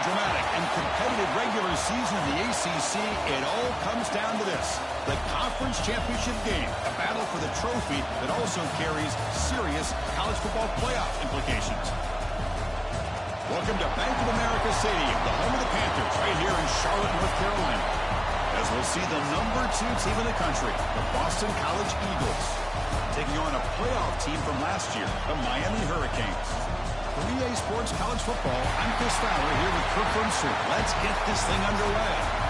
dramatic and competitive regular season in the ACC, it all comes down to this: the conference championship game, a battle for the trophy that also carries serious college football playoff implications. Welcome to Bank of America Stadium, the home of the Panthers, right here in Charlotte, North Carolina, as we'll see the #2 team in the country, the Boston College Eagles, taking on a playoff team from last year, the Miami Hurricanes. For EA Sports College Football, I'm Chris Fowler here with Kirk Brunstreet. Let's get this thing underway.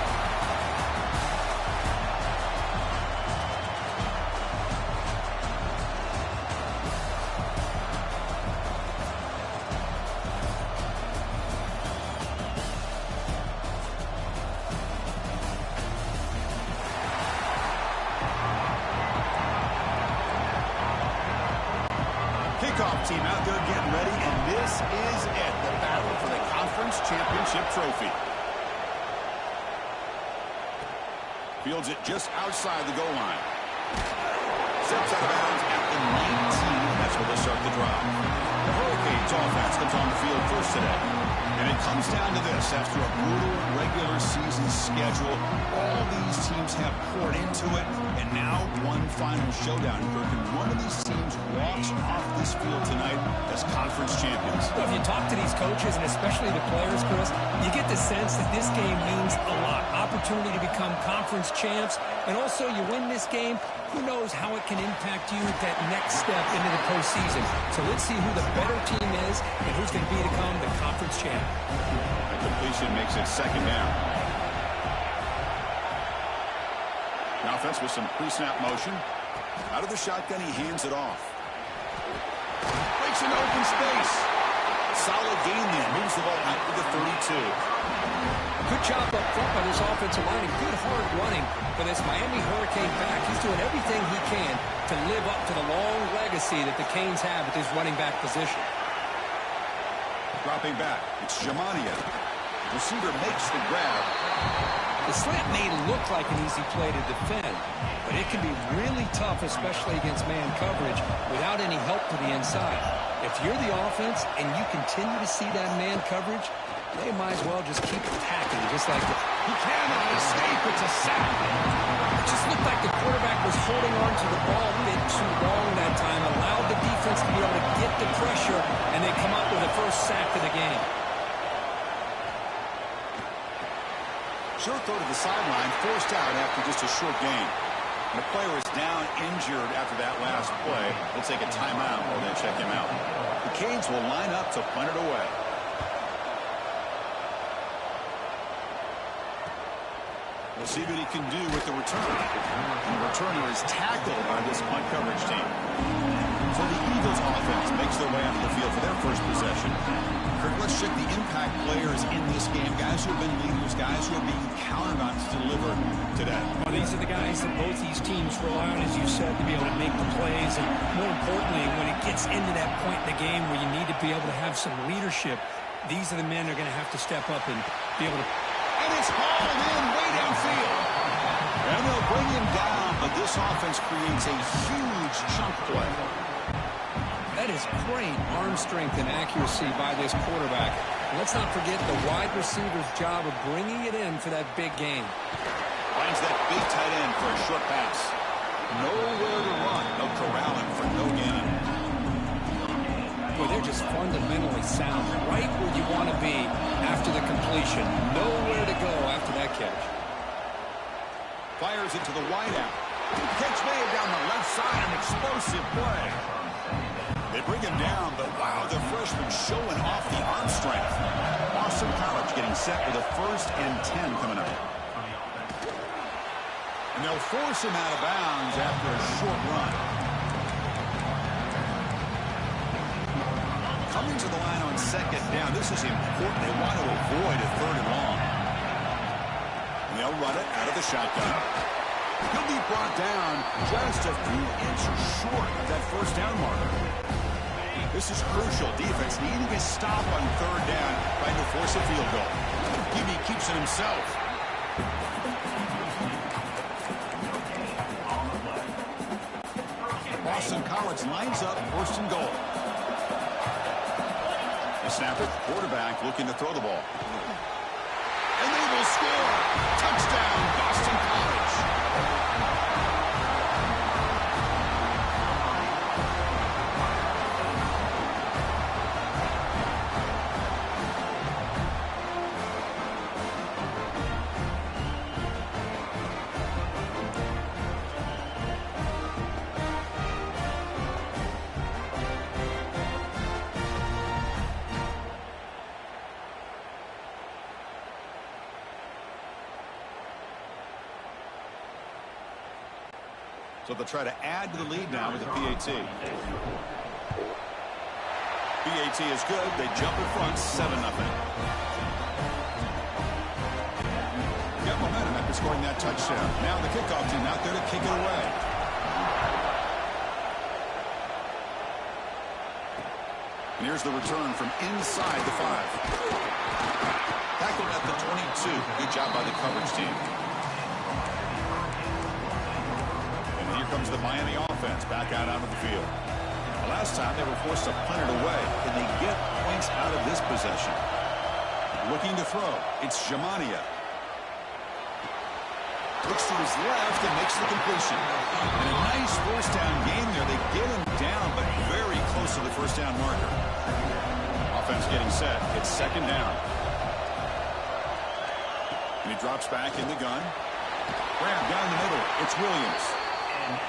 Kickoff team out there getting ready, and this is it, the battle for the conference championship trophy. Fields it just outside the goal line. Steps out of bounds at the 19. That's where they start the drive. The Hurricanes offense comes on the field first today. And it comes down to this: after a brutal regular season schedule, all these teams have poured into it, and now one final showdown. And one of these teams walks off this field tonight as conference champions. Well, if you talk to these coaches, and especially the players, Chris, you get the sense that this game means a lot. Opportunity to become conference champs, and also you win this game, who knows how it can impact you at that next step into the postseason. So let's see who the better team is and who's going to become the conference champ. The completion makes it second down. The offense with some pre-snap motion. Out of the shotgun, he hands it off. Breaks into open space. Solid gain there. Moves the ball out to the 32. Good job up front by this offensive line, and good hard running for this Miami Hurricane back. He's doing everything he can to live up to the long legacy that the Canes have at this running back position. Dropping back, it's Jamania. Receiver makes the grab. The slant may look like an easy play to defend, but it can be really tough, especially against man coverage, without any help to the inside. If you're the offense and you continue to see that man coverage, they might as well just keep attacking, just like that. He cannot escape. It's a sack. It just looked like the quarterback was holding on to the ball a bit too long that time, allowed the defense to be able to get the pressure, and they come up with the first sack of the game. Short throw to the sideline, forced out after just a short gain. The player is down injured after that last play. They'll take a timeout while they check him out. The Canes will line up to punt it away. We'll see what he can do with the return. And the returner is tackled by this punt coverage team. So the Eagles offense makes their way onto the field for their first possession. Kirk, let's check the impact players in this game. Guys who have been leaders, guys who are being counted on to deliver today. Well, these are the guys that both these teams rely on, as you said, to be able to make the plays. And more importantly, when it gets into that point in the game where you need to be able to have some leadership, these are the men that are going to have to step up and be able to. And it's hauled in way downfield. And they'll bring him down, but this offense creates a huge chunk play. That is great arm strength and accuracy by this quarterback. And let's not forget the wide receiver's job of bringing it in for that big game. Finds that big tight end for a short pass. Nowhere to run. No corralling for no gain. Boy, they're just fundamentally sound, right where you want to be after the completion. Nowhere to go after that catch. Fires it to the wideout. Catch made down the left side, an explosive play. They bring him down, but wow, the freshman showing off the arm strength. Boston College getting set with a 1st and 10 coming up. And they'll force him out of bounds after a short run. Coming to the line on 2nd down. This is important. They want to avoid a 3rd and long. And they'll run it out of the shotgun. He'll be brought down just a few inches short of that 1st down marker. This is crucial. Defense needing a stop on 3rd down, trying to force a field goal. QB keeps it himself. Boston College lines up 1st and goal. The snapper, quarterback looking to throw the ball. So they'll try to add to the lead now with the PAT. PAT is good. They jump in front, 7-0. Got momentum after scoring that touchdown. Now the kickoff team out there to kick it away. And here's the return from inside the 5. Tackled at the 22. Good job by the coverage team. And here comes the Miami offense back out onto the field. Last time they were forced to punt it away. Can they get points out of this possession? Looking to throw. It's Jamania. Looks to his left and makes the completion. And a nice first down game there. They get him down, but very close to the first down marker. Offense getting set. It's second down. And he drops back in the gun. Grab down the middle. It's Williams.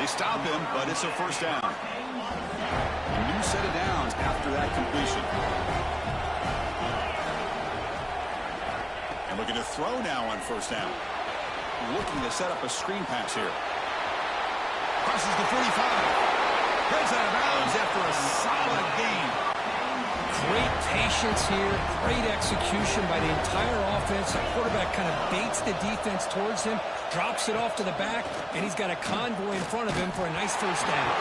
They stop him, but it's a first down. A new set of downs after that completion. And looking to throw now on first down. Looking to set up a screen pass here. Crosses the 45. Heads out of bounds after a solid game. Great patience here. Great execution by the entire offense. The quarterback kind of baits the defense towards him, drops it off to the back, and he's got a convoy in front of him for a nice first down.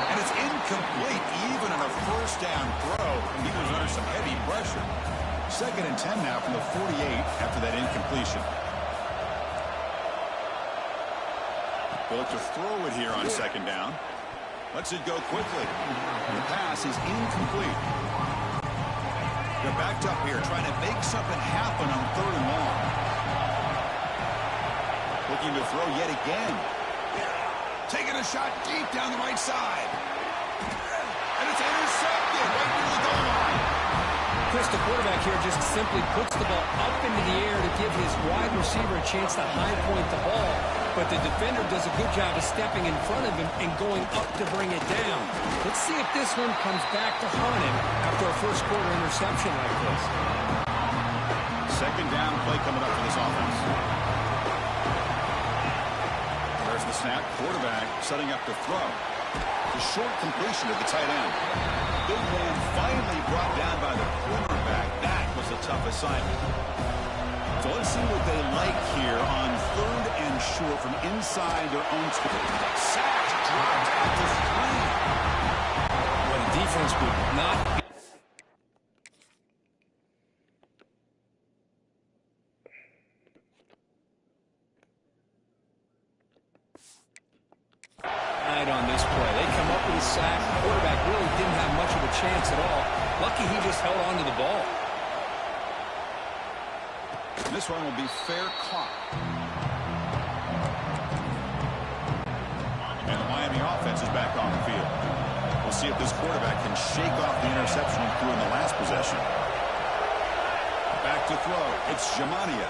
And it's incomplete even on a first down throw. He was under some heavy pressure. Second and 10 now from the 48 after that incompletion. They'll look to throw it here on second down. Lets it go quickly. The pass is incomplete. They're backed up here trying to make something happen on third and long. Looking to throw yet again. Taking a shot deep down the right side. And it's intercepted right near the goal line. Chris, the quarterback here just simply puts the ball up into the air to give his wide receiver a chance to high point the ball. But the defender does a good job of stepping in front of him and going up to bring it down. Let's see if this one comes back to haunt him after a first quarter interception like this. Second down play coming up for this offense. There's the snap. Quarterback setting up to throw. The short completion to the tight end. Big man finally brought down by the cornerback. That was a tough assignment. So let's see what they like here on third and short from inside their own score. Sacked, dropped at the 3. Well, the defense would not be. On this play. They come up with a sack. The quarterback really didn't have much of a chance at all. Lucky he just held on to the ball. This one will be fair caught. And the Miami offense is back on the field. We'll see if this quarterback can shake off the interception he threw in the last possession. Back to throw. It's Jamania.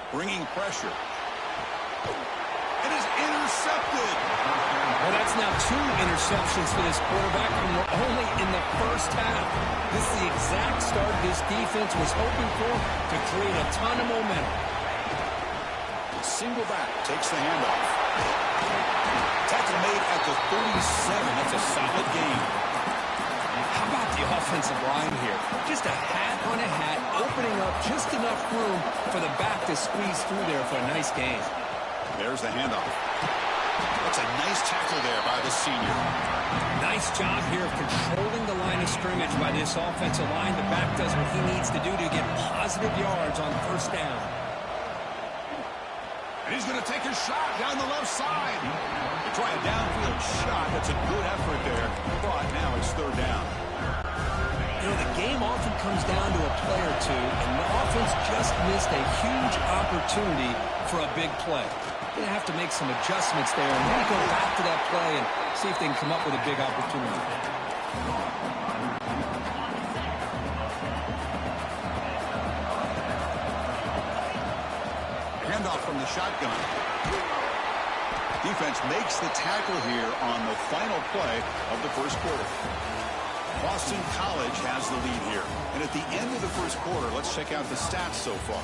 Bringing pressure. It is intercepted. Well, that's now 2 interceptions for this quarterback, and we're only in the first half. This is the exact start this defense was hoping for to create a ton of momentum. Single back takes the handoff. Tackle made at the 37. That's a solid gain. How about the offensive line here? Just a hat on a hat, opening up just enough room for the back to squeeze through there for a nice gain. There's the handoff. That's a nice tackle there by the senior. Nice job here of controlling the line of scrimmage by this offensive line. The back does what he needs to do to get positive yards on first down. And he's going to take a shot down the left side. They try a downfield shot. That's a good effort there. But now it's third down. You know, the game often comes down to a play or two, and the offense just missed a huge opportunity for a big play. They're going to have to make some adjustments there and maybe go back to that play and see if they can come up with a big opportunity. Handoff from the shotgun. Defense makes the tackle here on the final play of the first quarter. Boston College has the lead here. And at the end of the first quarter, let's check out the stats so far.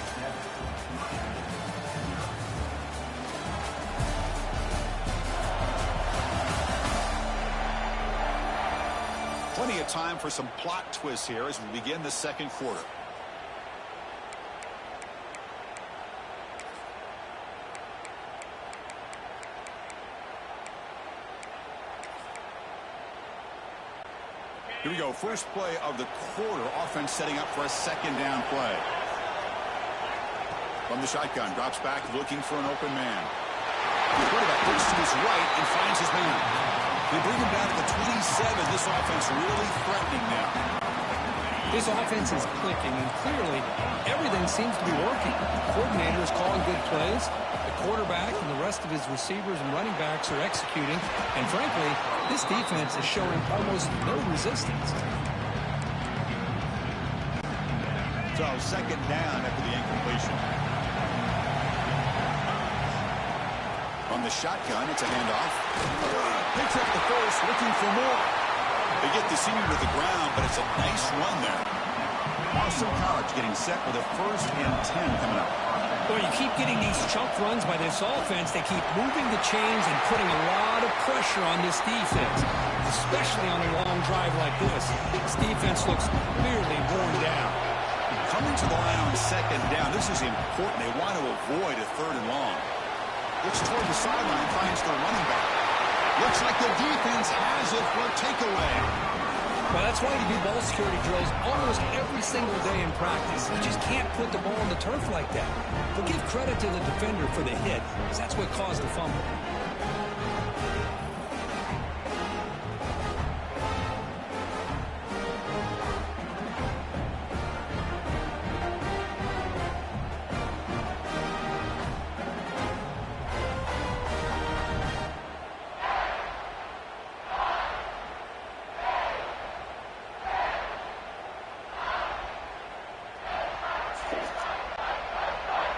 time for some plot twists here as we begin the second quarter. Here we go. First play of the quarter. Offense setting up for a second down play. From the shotgun, drops back looking for an open man. The quarterback looks to his right and finds his man. They bring him down to the 27. This offense really threatening now. This offense is clicking, and clearly everything seems to be working. The coordinator is calling good plays. The quarterback and the rest of his receivers and running backs are executing. And frankly, this defense is showing almost no resistance. So second down after the incompletion. On the shotgun, it's a handoff. Picks up the first, looking for more. They get the senior to the ground, but it's a nice run there. Boston College getting set with a 1st and 10 coming up. Well, you keep getting these chunk runs by this offense. They keep moving the chains and putting a lot of pressure on this defense, especially on a long drive like this. This defense looks clearly worn down. Coming to the line on second down, this is important. They want to avoid a 3rd and long. Looks toward the sideline, finds the running back. Looks like the defense has it for a takeaway. Well, that's why you do ball security drills almost every single day in practice. You just can't put the ball on the turf like that. But give credit to the defender for the hit, because that's what caused the fumble.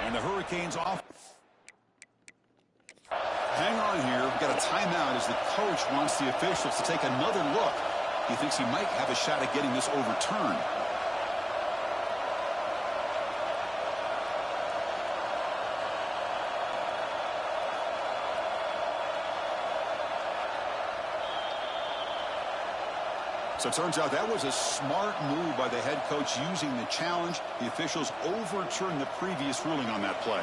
And the Hurricanes off. Hang on here. We've got a timeout as the coach wants the officials to take another look. He thinks he might have a shot at getting this overturned. So it turns out that was a smart move by the head coach using the challenge. The officials overturned the previous ruling on that play.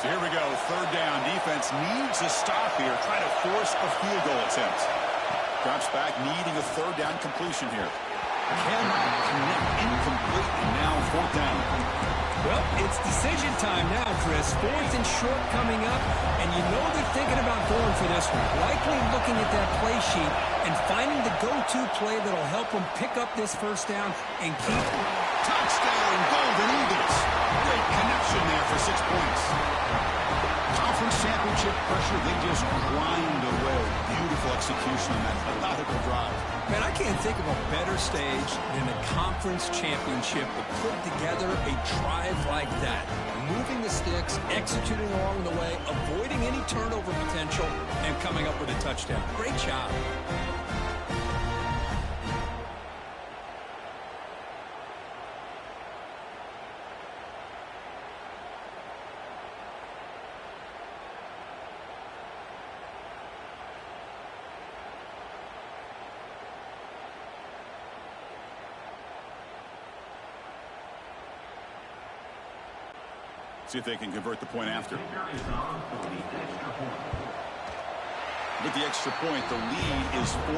So here we go, 3rd down. Defense needs a stop here, trying to force a field goal attempt. Drops back, needing a 3rd down completion here. Cannot connect, incomplete, and now 4th down. Well, it's decision time now, Chris. 4th and short coming up, and you know they're thinking about going for this one. Likely looking at that play sheet and finding the go-to play that'll help them pick up this 1st down and keep. Touchdown, Golden Eagles. Great connection there for 6 points. Conference championship pressure, they just grind away. Beautiful execution on that methodical drive. Man, I can't think of a better stage than a conference championship to put together a drive like that. Moving the sticks, executing along the way, avoiding any turnover potential, and coming up with a touchdown. Great job. See if they can convert the point after. With the extra point, the lead is 14.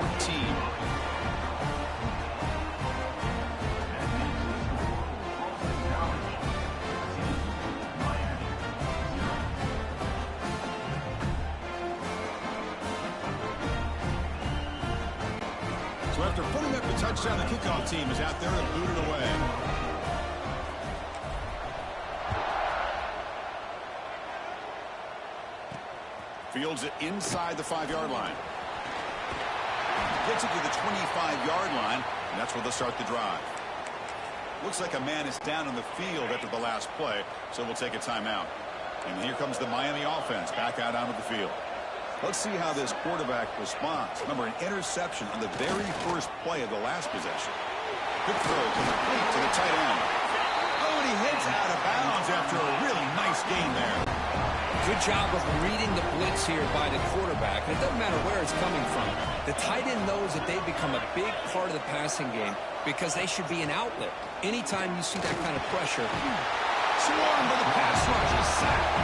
So after putting up the touchdown, the kickoff team is out there and booted away. Fields it inside the 5-yard line. Gets it to the 25-yard line, and that's where they'll start the drive. Looks like a man is down on the field after the last play, so we'll take a timeout. And here comes the Miami offense back out onto the field. Let's see how this quarterback responds. Remember, an interception on the very first play of the last possession. Good throw complete to the tight end. he heads out of bounds after a really nice gain there. Good job of reading the blitz here by the quarterback. It doesn't matter where it's coming from. The tight end knows that they've become a big part of the passing game because they should be an outlet. Anytime you see that kind of pressure. Swarmed by the pass rush is sacked.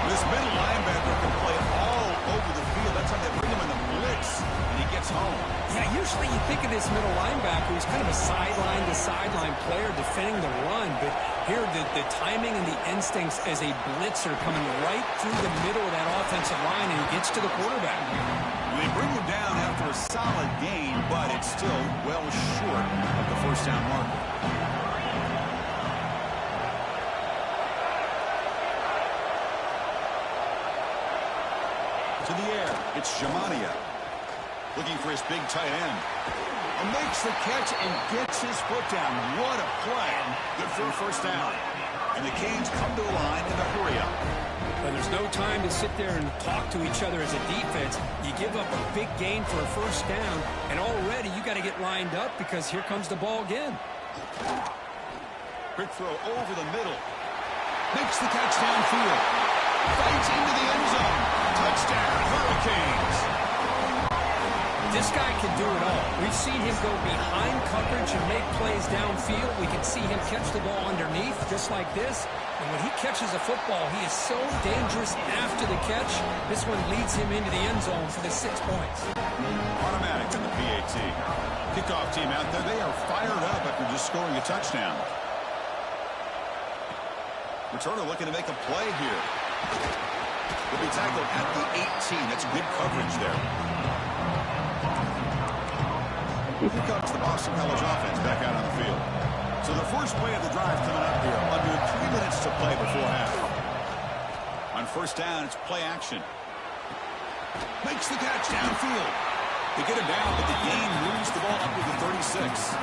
This middle linebacker can play all over the field. That's how they bring him in the blitz, and he gets home. Yeah, usually you think of this middle linebacker who's kind of a sideline-to-sideline player defending the run, but here the timing and the instincts as a blitzer coming right through the middle of that offensive line, and he gets to the quarterback. They bring him down after a solid gain, but it's still well short of the first down marker. To the air, it's Shamania. Looking for his big tight end. And makes the catch and gets his foot down. What a play. Good for a first down. And the Canes come to the line in a hurry-up. Well, there's no time to sit there and talk to each other as a defense. You give up a big gain for a first down, and already you got to get lined up because here comes the ball again. Quick throw over the middle. Makes the catch downfield. Fights into the end zone. Touchdown, Hurricanes. This guy can do it all. We've seen him go behind coverage and make plays downfield. We can see him catch the ball underneath just like this. And when he catches a football, he is so dangerous after the catch. This one leads him into the end zone for the 6 points. Automatic in the PAT. Kickoff team out there. They are fired up after just scoring a touchdown. Returner looking to make a play here. Will be tackled at the 18. That's good coverage there. Here comes the Boston College offense back out on the field. So the first play of the drive coming up here. Under 3 minutes to play before half. On first down, it's play action. Makes the catch downfield. They get him down, but the gain moves the ball up to the 36.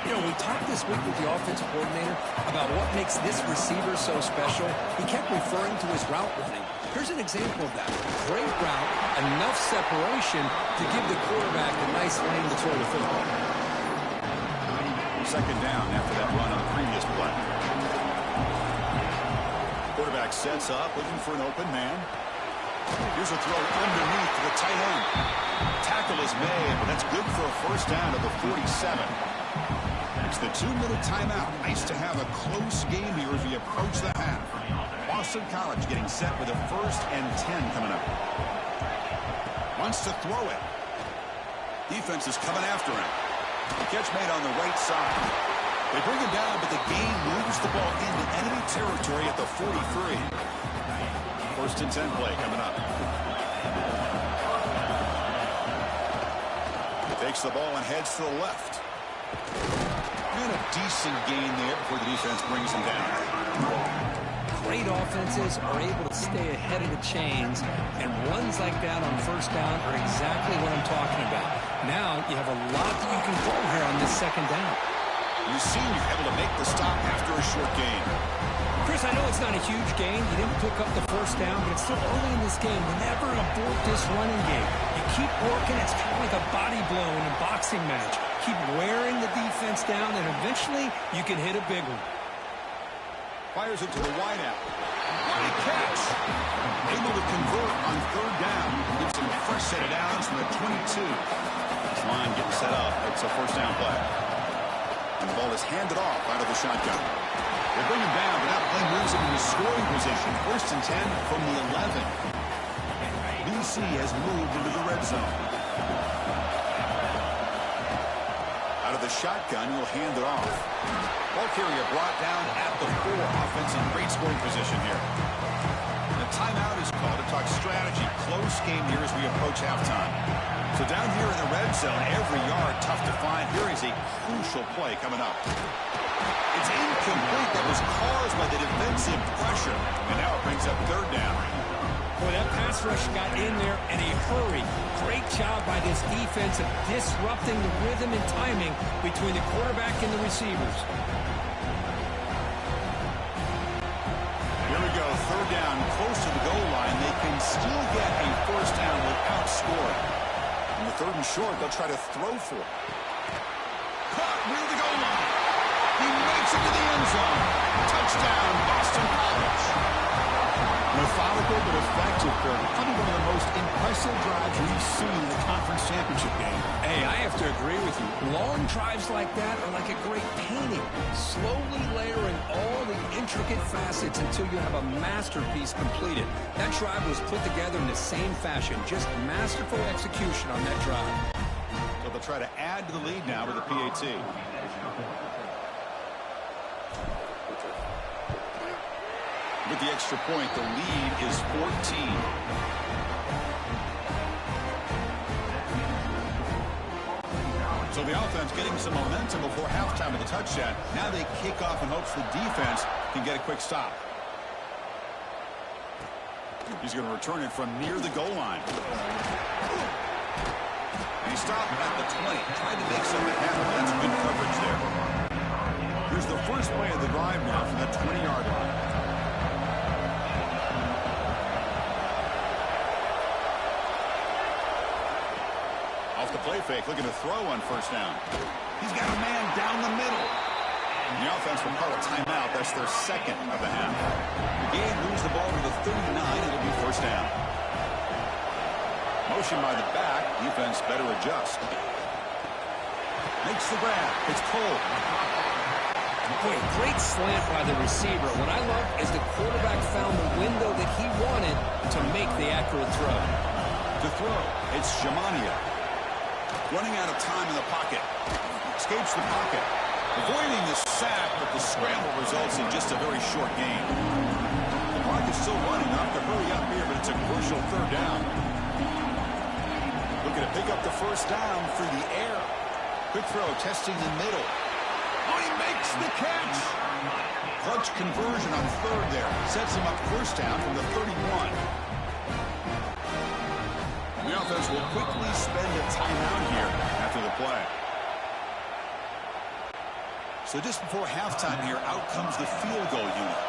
You know, we talked this week with the offensive coordinator about what makes this receiver so special. He kept referring to his route running. Here's an example of that. Great route, enough separation to give the quarterback a nice lane to throw the football. Second down after that run on the previous play. Quarterback sets up, looking for an open man. Here's a throw underneath to the tight end. Tackle is made, but that's good for a first down at the 47. It's the 2-minute timeout. Nice to have a close game here as we approach the half. Boston College getting set with a 1st and 10 coming up. Wants to throw it. Defense is coming after him. The catch made on the right side. They bring him down, but the gain moves the ball into enemy territory at the 43. 1st and 10 play coming up. He takes the ball and heads to the left. And a decent gain there before the defense brings him down. Great offenses are able to stay ahead of the chains, and runs like that on first down are exactly what I'm talking about. Now you have a lot that you can do here on this second down. You see you're able to make the stop after a short gain. Chris, I know it's not a huge gain. You didn't pick up the first down, but it's still early in this game. You never abort this running game. You keep working. It's kind of like a body blow in a boxing match. Keep wearing the defense down, and eventually you can hit a big one. Fires it to the wideout. What a catch! Able to convert on third down. Gives him a fresh set of downs from the 22. This line getting set up. It's a first down play. And the ball is handed off out of the shotgun. They bring him down, but that play moves him into scoring position. 1st and 10 from the 11. BC has moved into the red zone. Out of the shotgun, he'll hand it off. Ball carrier brought down at the 4. Offense in great scoring position here. The timeout is called to talk strategy. Close game here as we approach halftime. So down here in the red zone, every yard tough to find. Here is a crucial play coming up. It's incomplete. That was caused by the defensive pressure. And now it brings up third down. Boy, that pass rush got in there in a hurry. Great job by this defense of disrupting the rhythm and timing between the quarterback and the receivers. Here we go, third down, close to the goal line. They can still get a first down without scoring. On the 3rd and short, they'll try to throw for it. Caught near the goal line. He makes it to the end zone. Touchdown, Boston College. Methodical but effective, Kirk. Probably one of the most impressive drives we've seen in the conference championship game. Hey, I have to agree with you. Long drives like that are like a great painting. Slowly layering all the intricate facets until you have a masterpiece completed. That drive was put together in the same fashion. Just masterful execution on that drive. So they'll try to add to the lead now with the PAT. With the extra point, the lead is 14. So the offense getting some momentum before halftime with the touchdown. Now they kick off in hopes the defense can get a quick stop. He's going to return it from near the goal line. And he stopped at the 20. Tried to make something happen. That's good coverage there. Here's the first play of the drive now from the 20-yard line. Off the play fake, looking to throw on first down. He's got a man down the middle. And the offense will call a timeout. That's their second of the half. The game moves the ball to the 39. It'll be first down. Motion by the back. Defense better adjust. Makes the grab. It's Cole. Boy, great slant by the receiver. What I love is the quarterback found the window that he wanted to make the accurate throw. To throw, it's Jamania. Running out of time in the pocket. Escapes the pocket. Avoiding the sack, but the scramble results in just a very short gain. The clock is still running. Not to hurry up here, but it's a crucial third down. Looking to pick up the first down through the air. Quick throw, testing the middle. Oh, he makes the catch. Clutch conversion on third there. Sets him up first down from the 31. The offense will quickly spend a timeout here after the play. So just before halftime here, out comes the field goal unit.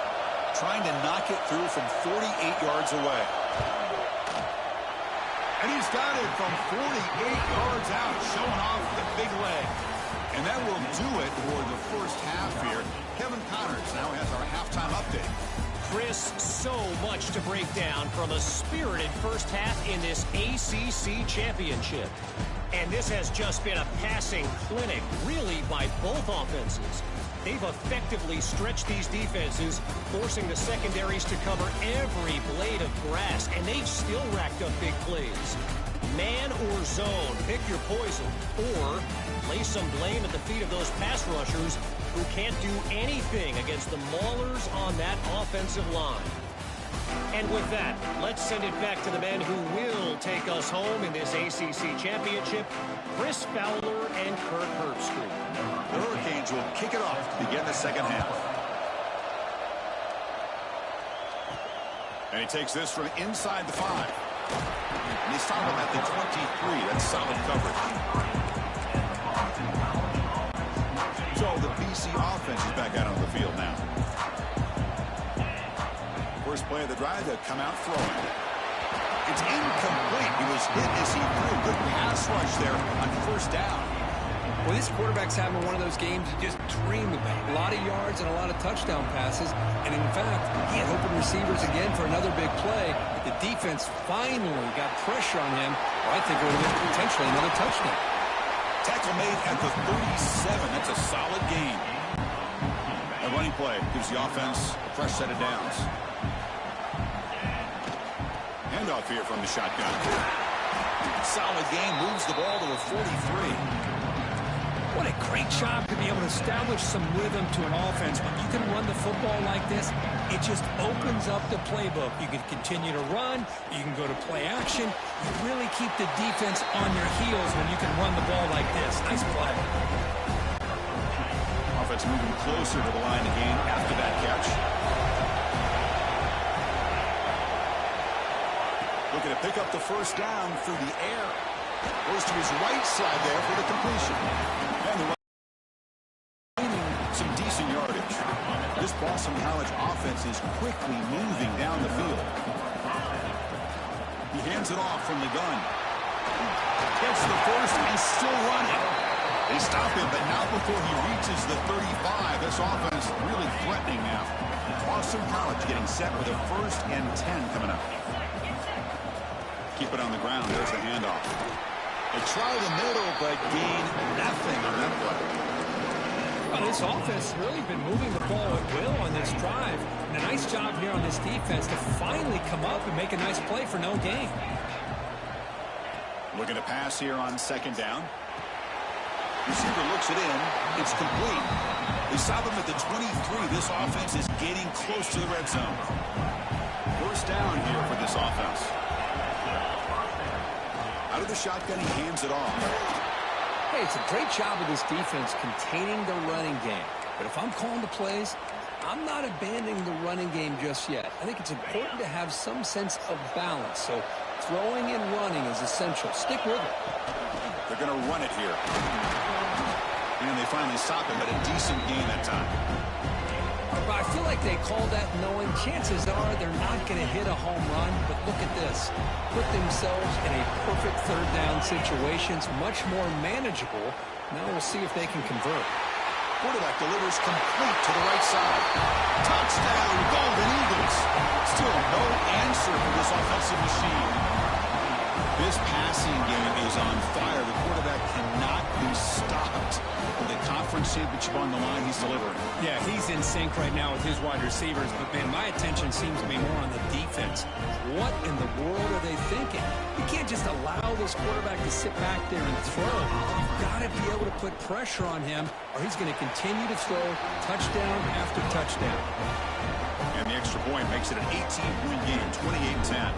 Trying to knock it through from 48 yards away. And he's got it from 48 yards out, showing off the big leg. And that will do it for the first half here. Kevin Connors now has our halftime update. Chris, so much to break down from a spirited first half in this ACC championship. And this has just been a passing clinic, really, by both offenses. They've effectively stretched these defenses, forcing the secondaries to cover every blade of grass, and they've still racked up big plays. Man or zone, pick your poison, or lay some blame at the feet of those pass rushers who can't do anything against the maulers on that offensive line. And with that, let's send it back to the men who will take us home in this ACC championship, Chris Fowler and Kirk Herbstreit. The Hurricanes will kick it off to begin the second half. And he takes this from inside the 5. And they stop him at the 23. That's solid coverage. So the BC offense is back out on the field now. First play of the drive, they'll come out throwing. It's incomplete. He was hit as he threw. Good pass rush there on first down. Well, this quarterback's having one of those games you just dream about. A lot of yards and a lot of touchdown passes. And in fact, he had open receivers again for another big play. The defense finally got pressure on him. Or I think it would have been potentially another touchdown. Tackle made at the 37. That's a solid gain. A running play gives the offense a fresh set of downs. Handoff here from the shotgun. Solid gain, moves the ball to a 43. What a great job to be able to establish some rhythm to an offense. When you can run the football like this, it just opens up the playbook. You can continue to run. You can go to play action. You really keep the defense on your heels when you can run the ball like this. Nice play. Offense moving closer to the line of game after that catch. Looking to pick up the first down through the air. Goes to his right side there for the completion. And the some decent yardage. This Boston College offense is quickly moving down the field. He hands it off from the gun. Gets the first and still running. They stop him, but not before he reaches the 35. This offense really threatening now. Boston College getting set with a 1st and 10 coming up. Keep it on the ground. There's the handoff. They try the middle, but gain nothing on that play. Well, this offense has really been moving the ball at will on this drive. And a nice job here on this defense to finally come up and make a nice play for no gain. Looking to pass here on 2nd down. Receiver looks it in. It's complete. They stop him at the 23. This offense is getting close to the red zone. 1st down here for this offense. Out of the shotgun, he hands it off. Hey, it's a great job of this defense containing the running game. But if I'm calling the plays, I'm not abandoning the running game just yet. I think it's important to have some sense of balance. So throwing and running is essential. Stick with it. They're going to run it here. And they finally stop him, but a decent gain that time. But I feel like they call that knowing chances are they're not going to hit a home run. But look at this. Put themselves in a perfect 3rd down situation. It's much more manageable. Now we'll see if they can convert. Quarterback delivers complete to the right side. Touchdown, Golden Eagles. Still no answer for this offensive machine. This passing game is on fire. The quarterback cannot be stopped. With the conference championship on the line, he's delivering. Yeah, he's in sync right now with his wide receivers. But, man, my attention seems to be more on the defense. What in the world are they thinking? You can't just allow this quarterback to sit back there and throw. You've got to be able to put pressure on him, or he's going to continue to throw touchdown after touchdown. And the extra point makes it an 18-point game, 28-10.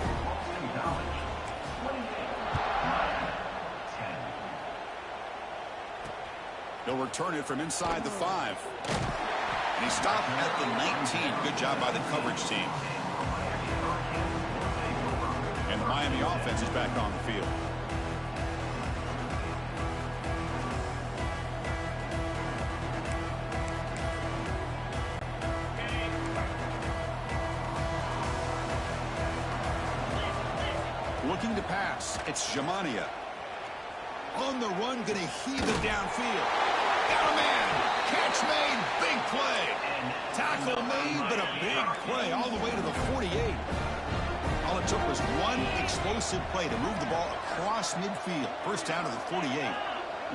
They'll return it from inside the 5. And he stopped at the 19. Good job by the coverage team. And the Miami offense is back on the field. Looking to pass. It's Jamania. On the run, going to heave it downfield. Got a man. Catch made. Big play. Tackle made, but a big play all the way to the 48. All it took was one explosive play to move the ball across midfield. 1st down to the 48.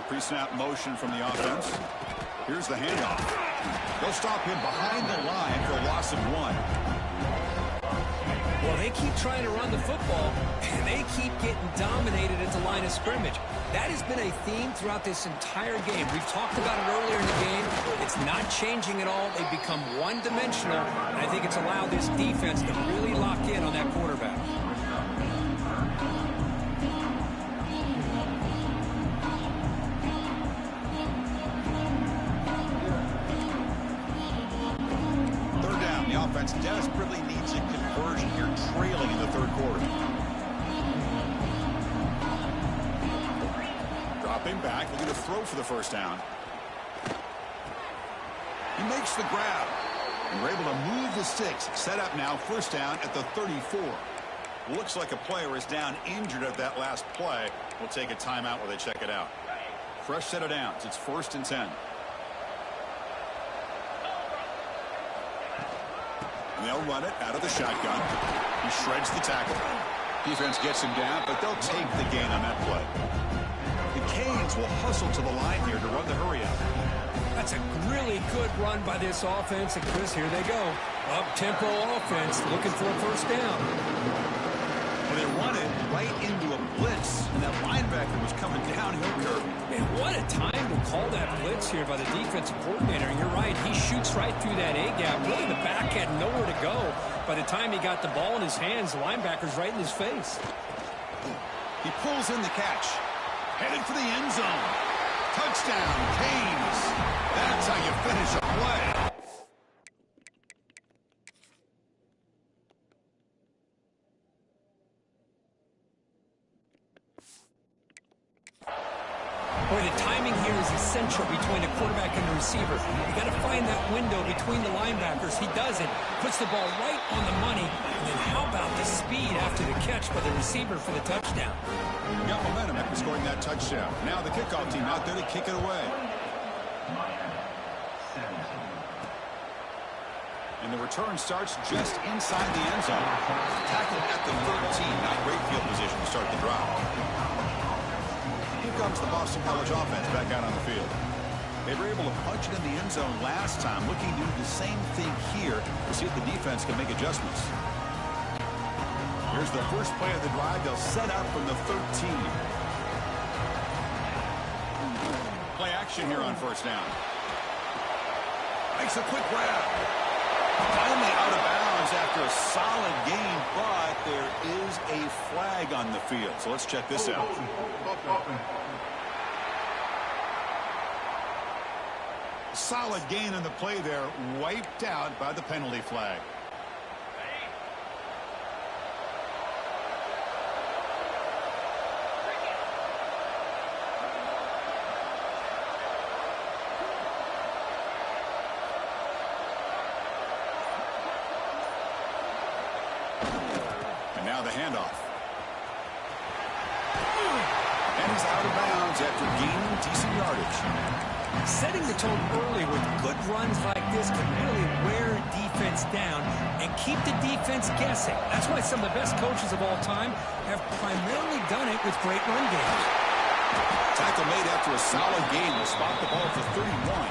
Pre-snap motion from the offense. Here's the handoff. They'll stop him behind the line for a loss of 1. Well, they keep trying to run the football, and they keep getting dominated at the line of scrimmage. That has been a theme throughout this entire game. We've talked about it earlier in the game. It's not changing at all. They've become one-dimensional, and I think it's allowed this defense to really lock in on that quarterback. Offense desperately needs a conversion here, trailing in the 3rd quarter. Dropping back, looking to throw for the 1st down. He makes the grab. And we're able to move the sticks. Set up now, 1st down at the 34. Looks like a player is down injured at that last play. We'll take a timeout while they check it out. Fresh set of downs. It's 1st and 10. And they'll run it out of the shotgun. He shreds the tackle. Defense gets him down, but they'll take the gain on that play. The Canes will hustle to the line here to run the hurry up. That's a really good run by this offense. And, Chris, here they go. Up-tempo offense looking for a 1st down. Well, they run it right into a blitz, and that linebacker was coming downhill curve. Man, what a time to call that blitz here by the defensive coordinator. And you're right, he shoots right through that A-gap. Really, the back had nowhere to go. By the time he got the ball in his hands, the linebacker's right in his face. He pulls in the catch. Headed for the end zone. Touchdown, Canes. That's how you finish a play. Boy, the timing here is essential between a quarterback and a receiver. You got to find that window between the linebackers. He does it, puts the ball right on the money, and then how about the speed after the catch by the receiver for the touchdown? Got momentum after scoring that touchdown. Now the kickoff team out there to kick it away. And the return starts just inside the end zone. Tackled at the 13. Not great field position to start the drive. Here comes the Boston College offense back out on the field. They were able to punch it in the end zone last time, looking to do the same thing here to see if the defense can make adjustments. Here's the first play of the drive. They'll set up from the 13. Play action here on first down. Makes a quick grab. Finally out of bounds after a solid gain, but there is a flag on the field. So let's check this out. Solid gain in the play there, wiped out by the penalty flag. Now the handoff. And he's out of bounds after gaining decent yardage. Setting the tone early with good runs like this can really wear a defense down and keep the defense guessing. That's why some of the best coaches of all time have primarily done it with great run games. Tackle made after a solid gain will spot the ball for 31.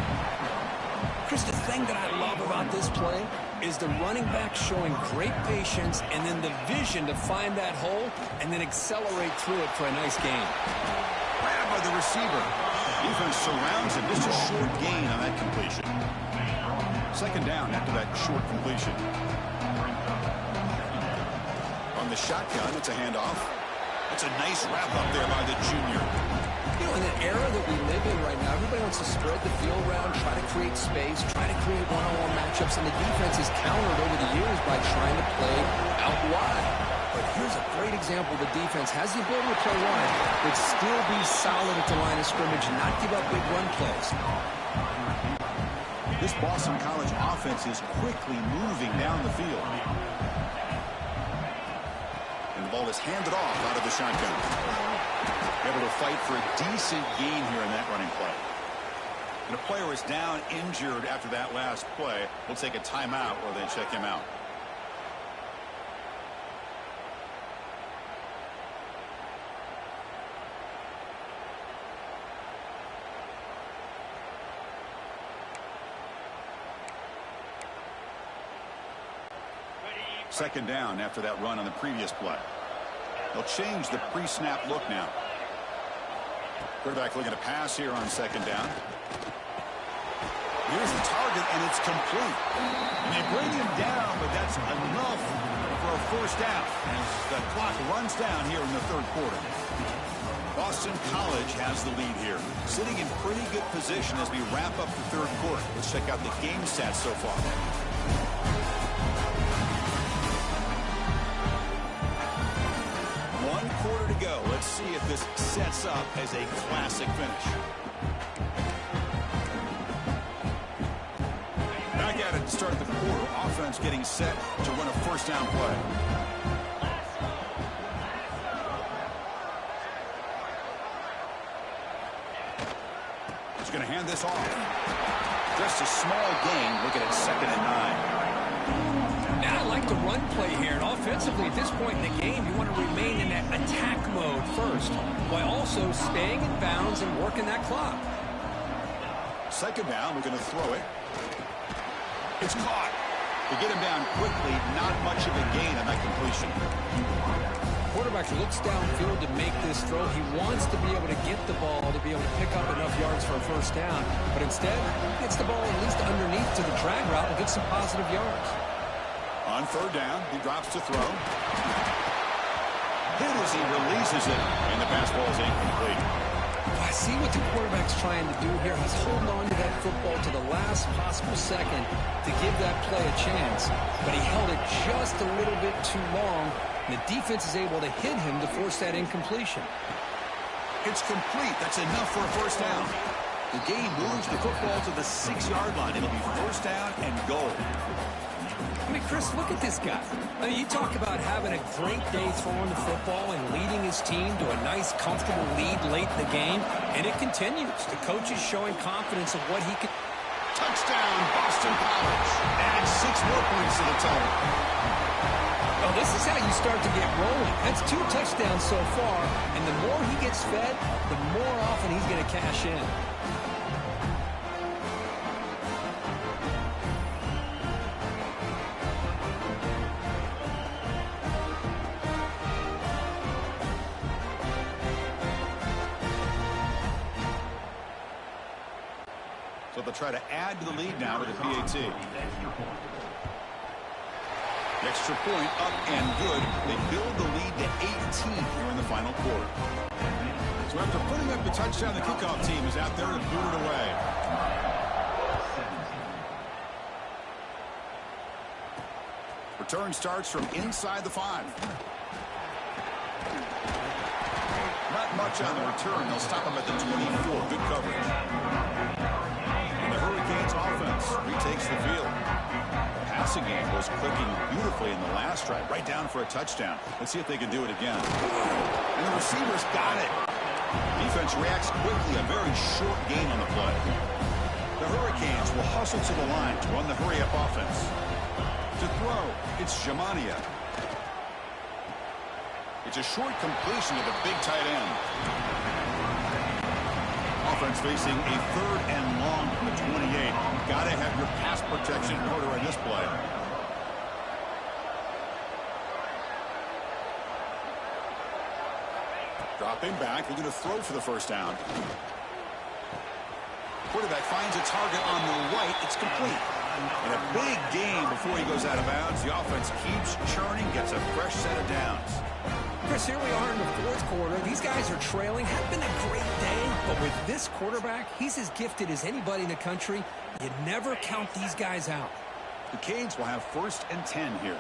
Chris, the thing that I love about this play is the running back showing great patience and then the vision to find that hole and then accelerate through it for a nice gain. Grabbed by the receiver. Defense surrounds him. Just a short gain on that completion. Second down after that short completion. On the shotgun, it's a handoff. That's a nice wrap up there by the junior. You know, in an era that we live in right now, everybody wants to spread the field around, try to create space, try to create one-on-one matchups, and the defense has countered over the years by trying to play out wide. But here's a great example. The defense has the ability to play wide, but still be solid at the line of scrimmage and not give up big run plays. This Boston College offense is quickly moving down the field. And the ball is handed off out of the shotgun. Able to fight for a decent gain here in that running play. And a player is down injured after that last play. We'll take a timeout or they check him out. Second down after that run on the previous play. They'll change the pre-snap look now. Quarterback looking to pass here on second down. Here's the target, and it's complete. And they bring him down, but that's enough for a first down as the clock runs down here in the third quarter. Boston College has the lead here, sitting in pretty good position as we wrap up the third quarter. Let's check out the game stats so far. Quarter to go. Let's see if this sets up as a classic finish. Back at it to start the quarter. Offense getting set to run a first down play. He's going to hand this off. Just a small gain. Looking at 2nd and 9. Now I like the run play here, and offensively at this point in the game, you want to remain in that attack mode first, while also staying in bounds and working that clock. Second down, we're going to throw it. It's caught. To get him down quickly, not much of a gain on that completion. Quarterback looks downfield to make this throw. He wants to be able to get the ball to be able to pick up enough yards for a first down, but instead, gets the ball at least underneath to the drag route and gets some positive yards. On third down, he drops to throw. Hit as he releases it, and the pass ball is incomplete. I see what the quarterback's trying to do here. He's holding on to that football to the last possible second to give that play a chance, but he held it just a little bit too long, and the defense is able to hit him to force that incompletion. It's complete. That's enough for a first down. The game moves the football to the 6-yard line. It'll be first down and goal. I mean, Chris, look at this guy. I mean, you talk about having a great day throwing the football and leading his team to a nice, comfortable lead late in the game, and it continues. The coach is showing confidence of what he can. Touchdown, Boston College. Add 6 more points to the total. Oh, this is how you start to get rolling. That's 2 touchdowns so far, and the more he gets fed, the more often he's going to cash in. So they'll try to add to the lead now with the PAT. The extra point up and good. They build the lead to 18 here in the final quarter. So after putting up the touchdown, the kickoff team is out there to boot it away. Return starts from inside the 5. Not much on the return. They'll stop him at the 24. Good coverage. And the Hurricanes offense retakes the field. The passing game was clicking beautifully in the last drive, right down for a touchdown. Let's see if they can do it again. And the receivers got it. Defense reacts quickly. A very short gain on the play. The Hurricanes will hustle to the line to run the hurry-up offense. To throw, it's Jamania. It's a short completion to the big tight end. Offense facing a 3rd and long from the 28. Got to have your pass protection in order in this play. Dropping back. They're going to throw for the first down. Quarterback finds a target on the right. It's complete. And a big gain before he goes out of bounds. The offense keeps churning, gets a fresh set of downs. Chris, here we are in the 4th quarter. These guys are trailing. Had been a great day, but with this quarterback, he's as gifted as anybody in the country. You never count these guys out. The Canes will have 1st and 10 here.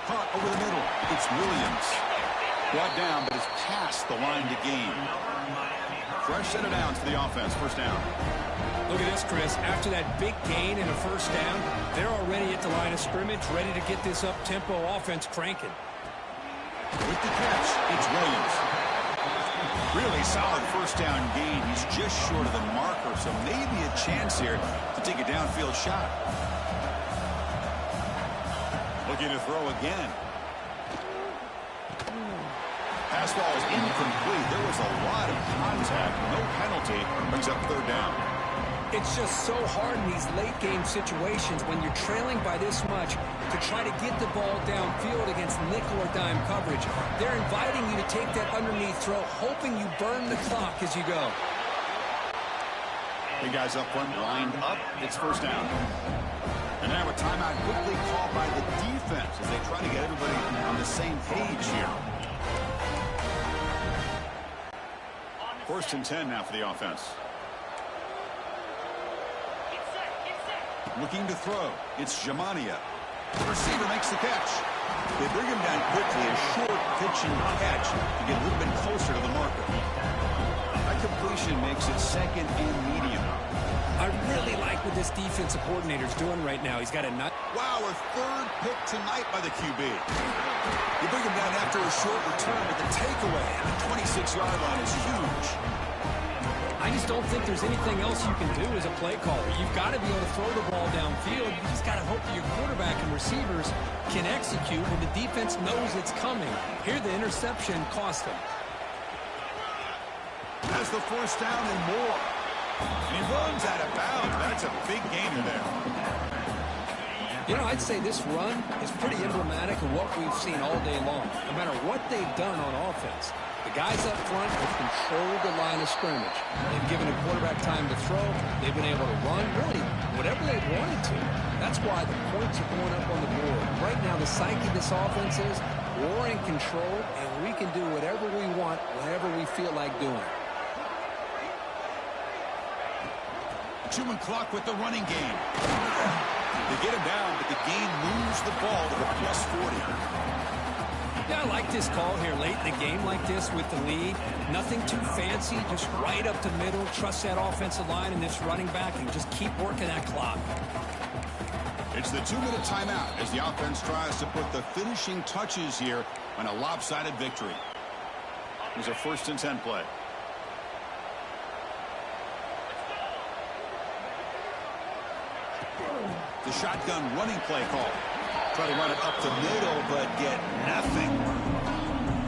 Caught over the middle. It's Williams. Brought down, but it's past the line to gain. Fresh set of downs for the offense. First down. Look at this, Chris. After that big gain and a first down, they're already at the line of scrimmage, ready to get this up-tempo offense cranking. With the catch, it's Williams. Really solid first down gain. He's just short of the marker, so maybe a chance here to take a downfield shot. Looking to throw again. Pass ball is incomplete. There was a lot of contact. No penalty. Brings up 3rd down. It's just so hard in these late-game situations when you're trailing by this much to try to get the ball downfield against nickel or dime coverage. They're inviting you to take that underneath throw, hoping you burn the clock as you go. Big guys up front, lined up. It's first down. And now a timeout quickly called by the defense as they try to get everybody on the same page here. 1st and 10 now for the offense. Looking to throw. It's Jamania. The receiver makes the catch. They bring him down quickly. A short pitch and catch to get a little bit closer to the marker. That completion makes it 2nd and medium. I really like what this defensive coordinator's doing right now. He's got a nut. Wow, a 3rd pick tonight by the QB. You bring him down after a short return, but the takeaway at the 26-yard line is huge. I just don't think there's anything else you can do as a play caller. You've got to be able to throw the ball downfield. You just got to hope that your quarterback and receivers can execute when the defense knows it's coming. Here, the interception cost him. Has the first down and more. And he runs out of bounds. That's a big gainer there. You know, I'd say this run is pretty emblematic of what we've seen all day long. No matter what they've done on offense, the guys up front have controlled the line of scrimmage. They've given a quarterback time to throw. They've been able to run, really, whatever they've wanted to. That's why the points are going up on the board. Right now, the psyche of this offense is we're in control, and we can do whatever we want, whenever we feel like doing. Chewing clock with the running game. They get him down, but the game moves the ball to the +40. Yeah, I like this call here late in the game like this with the lead. Nothing too fancy, just right up the middle. Trust that offensive line and this running back and just keep working that clock. It's the 2-minute timeout as the offense tries to put the finishing touches here on a lopsided victory. Here's a 1st and 10 play. The shotgun running play call. Try to run it up the middle, but get nothing.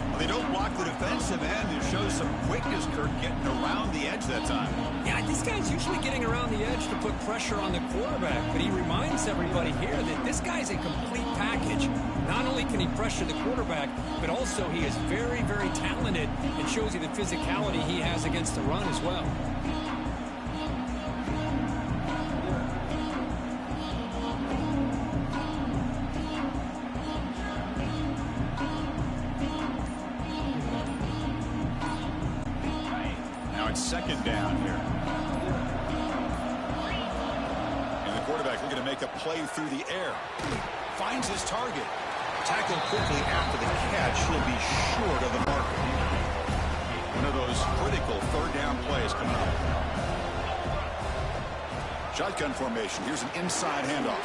Well, they don't block the defensive end. It shows some quickness, Kirk, getting around the edge that time. Yeah, this guy's usually getting around the edge to put pressure on the quarterback, but he reminds everybody here that this guy's a complete package. Not only can he pressure the quarterback, but also he is very, very talented and shows you the physicality he has against the run as well. Second down here. And the quarterback looking to make a play through the air. Finds his target. Tackled quickly after the catch. He'll be short of the mark. One of those critical 3rd down plays coming up. Shotgun formation. Here's an inside handoff.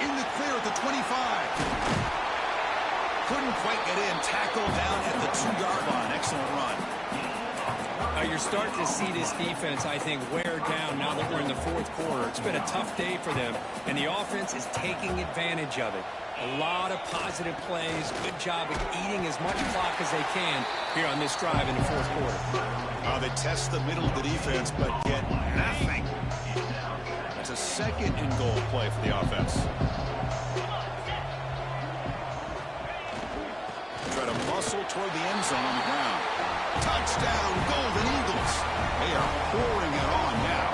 In the clear at the 25. Couldn't quite get in. Tackled down at the 2-yard line. Excellent run. You're starting to see this defense, I think, wear down now that we're in the 4th quarter. It's been a tough day for them, and the offense is taking advantage of it. A lot of positive plays. Good job at eating as much clock as they can here on this drive in the 4th quarter. They test the middle of the defense, but get nothing. It's a 2nd and goal play for the offense. Try to muscle toward the end zone on the ground. Touchdown, Golden Eagles. They are pouring it on now.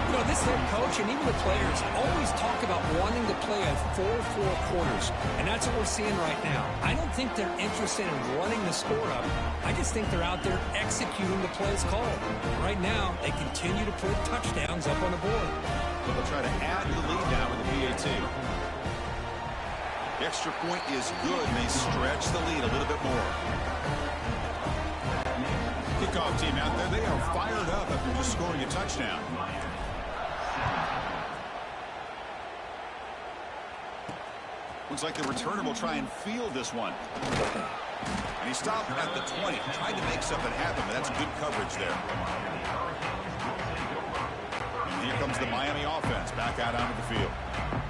You know, this head coach and even the players always talk about wanting to play a 4-4 quarters, and that's what we're seeing right now. I don't think they're interested in running the score up. I just think they're out there executing the plays called. Right now, they continue to put touchdowns up on the board. They'll try to add to the lead now with the PAT. The extra point is good, and they stretch the lead a little bit more. Kickoff team out there, they are fired up after just scoring a touchdown. Looks like the returner will try and field this one. And he stopped at the 20, trying to make something happen, but that's good coverage there. And here comes the Miami offense back out onto the field.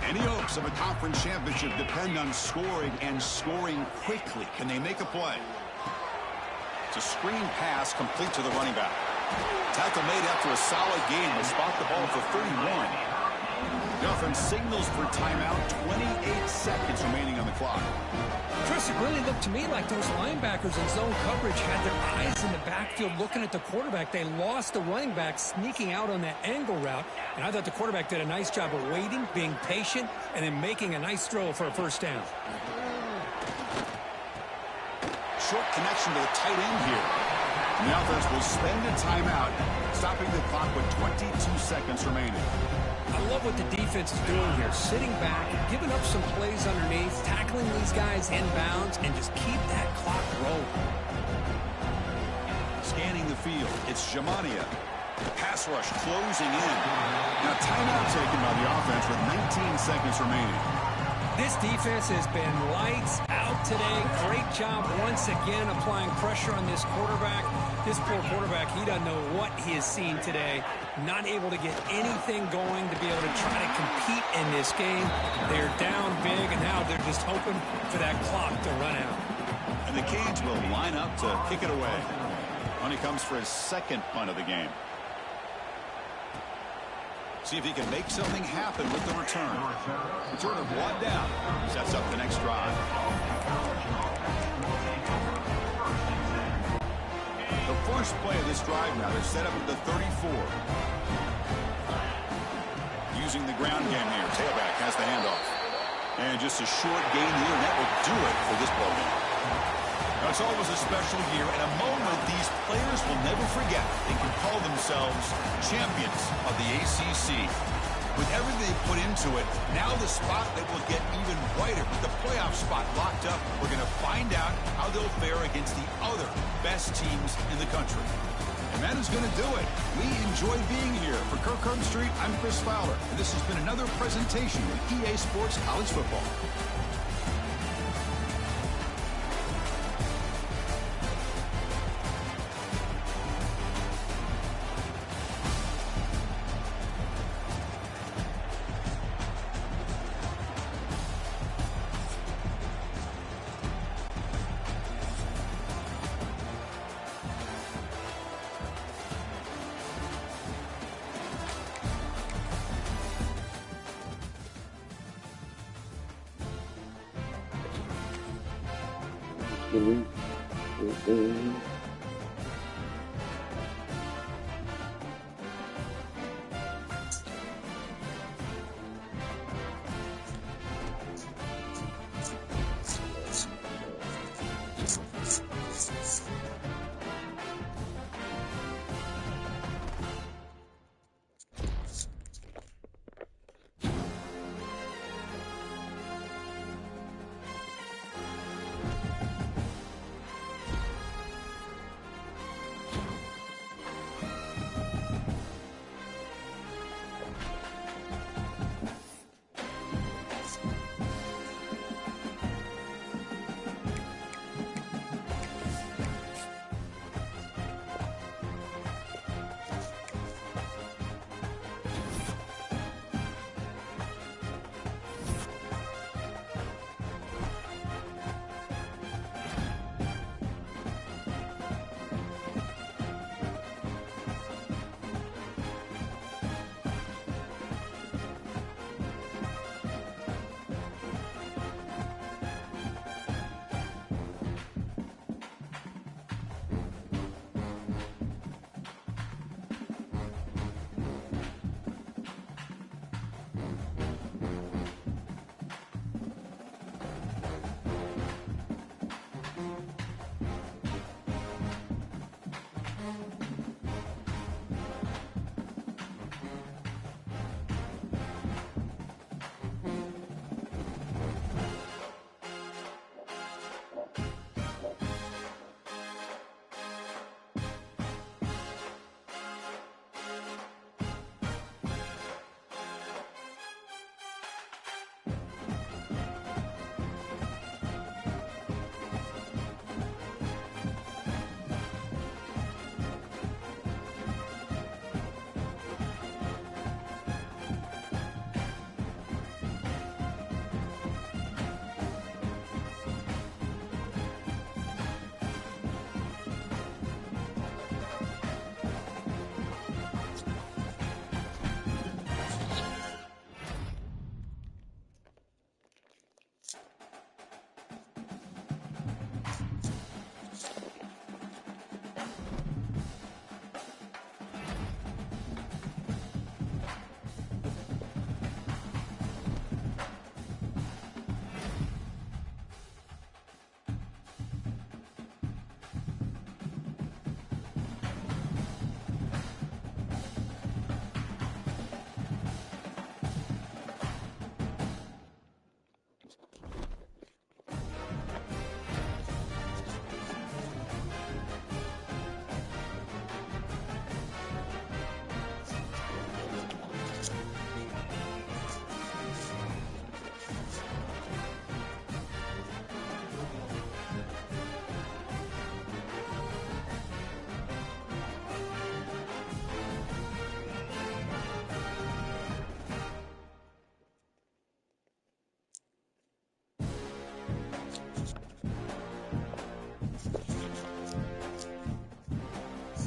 Any hopes of a conference championship depend on scoring and scoring quickly. Can they make a play? It's a screen pass complete to the running back. Tackle made after a solid game. They spot the ball for 31. The offense signals for timeout. 28 seconds remaining on the clock. Chris, it really looked to me like those linebackers in zone coverage had their eyes in the backfield looking at the quarterback. They lost the running back sneaking out on that angle route. And I thought the quarterback did a nice job of waiting, being patient, and then making a nice throw for a 1st down. Short connection to the tight end here. And the offense will spend a timeout, stopping the clock with 22 seconds remaining. I love what the defense is doing here. Sitting back, giving up some plays underneath, tackling these guys inbounds, and just keep that clock rolling. Scanning the field, it's Jamania. Pass rush closing in. Now timeout taken by the offense with 19 seconds remaining. This defense has been lights out today. Great job once again applying pressure on this quarterback. This poor quarterback, he doesn't know what he has seen today. Not able to get anything going to be able to try to compete in this game. They're down big, and now they're just hoping for that clock to run out. And the Canes will line up to kick it away. When he comes for his 2nd punt of the game. See if he can make something happen with the return. Returner brought down. Sets up the next drive. The first play of this drive now, they're set up at the 34. Using the ground game here. Tailback has the handoff. And just a short gain here, and that will do it for this ball game. Now, it's always a special year, and a moment these players will never forget. They can call themselves champions of the ACC. With everything they put into it, now the spotlight will get even brighter. With the playoff spot locked up, we're going to find out how they'll fare against the other best teams in the country. And that is going to do it. We enjoy being here. For Kirk Street, I'm Chris Fowler, and this has been another presentation of EA Sports College Football.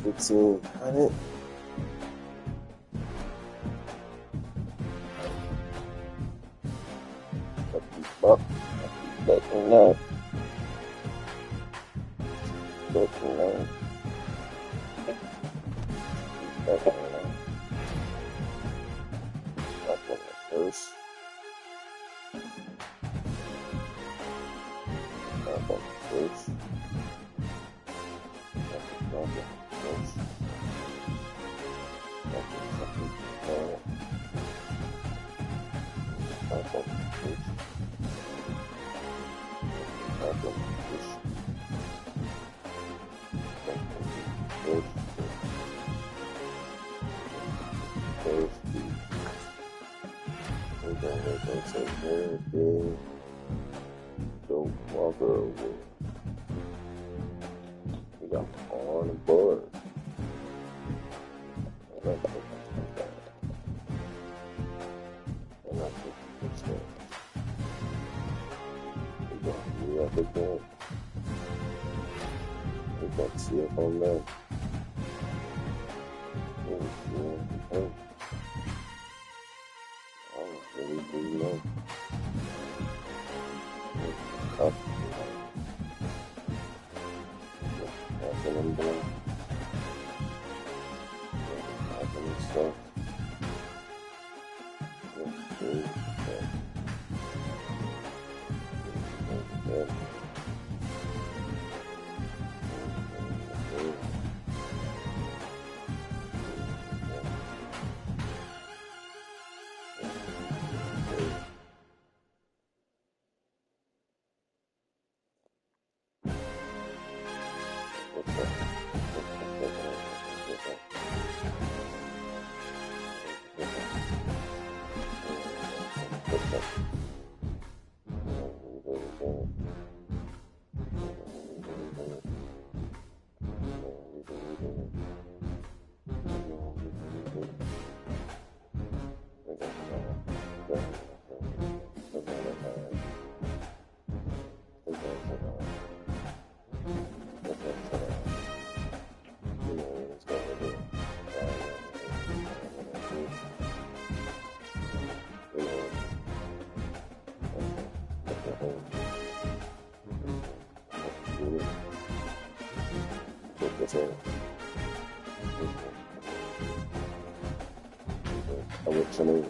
$1,600. $50. Betting that. Betting that. Betting that. Up on the first. Up on the first. Don't walk away. We got on the board. And I think we're going to be up again. We're going to see if I'm there. I don't really do know. Up. Happening down. Happening stuff. I went to me.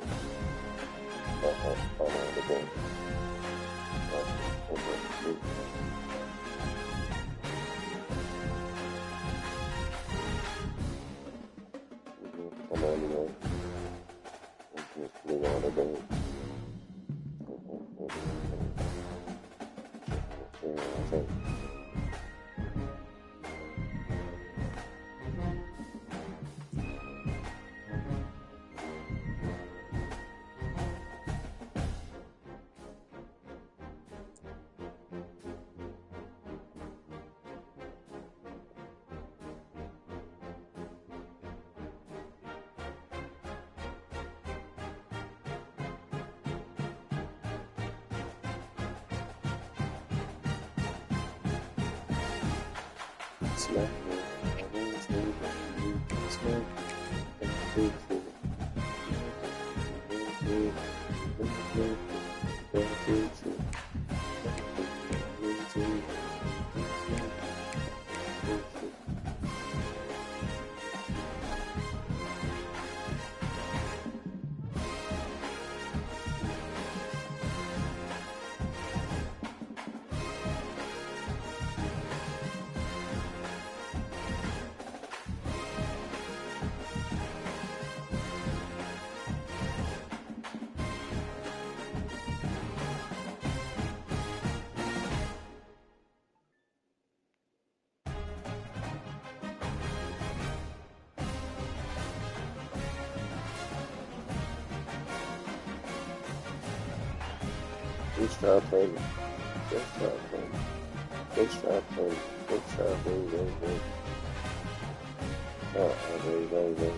Good job, baby. Good job, baby. Good job, baby. Good job, baby. Oh, baby.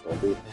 it's gonna be.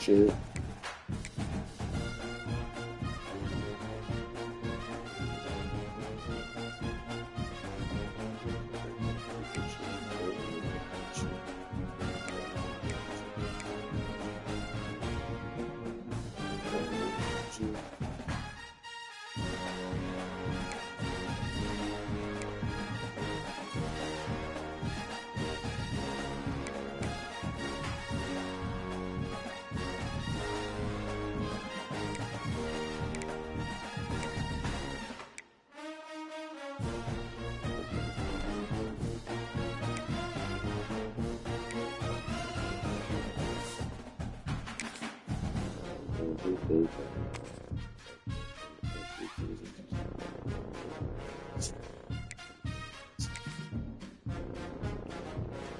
Shit.